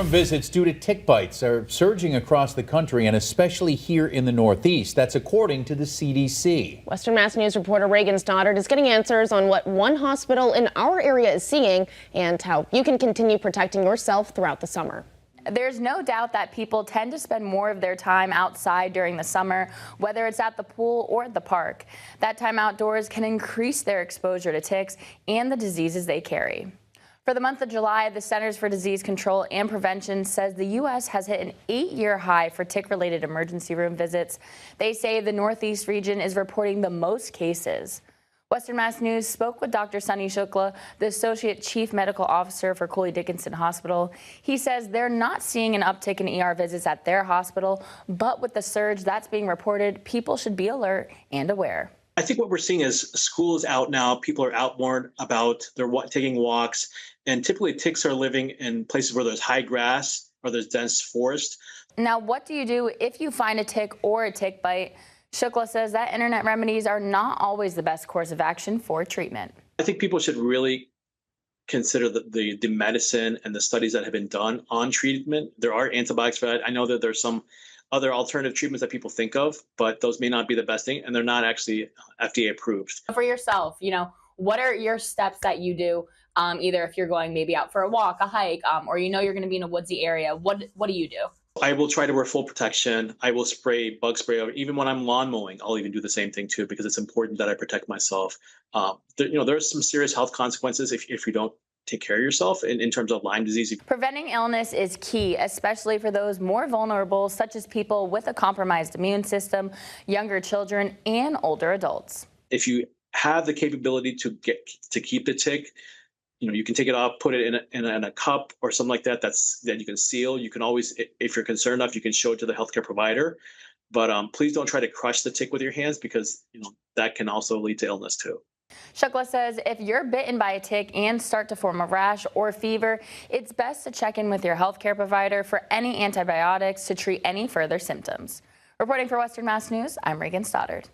Visits due to tick bites are surging across the country and especially here in the Northeast. That's according to the CDC. Western Mass News reporter Reagan Stoddard is getting answers on what one hospital in our area is seeing and how you can continue protecting yourself throughout the summer. There's no doubt that people tend to spend more of their time outside during the summer, whether it's at the pool or at the park. That time outdoors can increase their exposure to ticks and the diseases they carry. For the month of July, the Centers for Disease Control and Prevention says the U.S. has hit an 8-year high for tick-related emergency room visits. They say the Northeast region is reporting the most cases. Western Mass News spoke with Dr. Sunny Shukla, the Associate Chief Medical Officer for Coley Dickinson Hospital. He says they're not seeing an uptick in ER visits at their hospital, but with the surge that's being reported, people should be alert and aware. I think what we're seeing is school is out now. People are out more about they're taking walks, and typically ticks are living in places where there's high grass or there's dense forest. Now, what do you do if you find a tick or a tick bite? Shukla says that internet remedies are not always the best course of action for treatment. I think people should really consider the medicine and the studies that have been done on treatment. There are antibiotics for that. I know that there's some other alternative treatments that people think of, but those may not be the best thing, and they're not actually FDA approved. For yourself, what are your steps that you do, either if you're going maybe out for a walk, a hike, or you're going to be in a woodsy area? What do you do? I will try to wear full protection. I will spray bug spray. Even when I'm lawn mowing, I'll even do the same thing too, because it's important that I protect myself. There's some serious health consequences if you don't take care of yourself in terms of Lyme disease. Preventing illness is key, especially for those more vulnerable, such as people with a compromised immune system, younger children, and older adults. If you have the capability to keep the tick, you can take it off, put it in a cup or something like that. That you can seal. You can always, if you're concerned enough, you can show it to the healthcare provider. But please don't try to crush the tick with your hands, because that can also lead to illness too. Shukla says if you're bitten by a tick and start to form a rash or fever, it's best to check in with your healthcare provider for any antibiotics to treat any further symptoms. Reporting for Western Mass News, I'm Reagan Stoddard.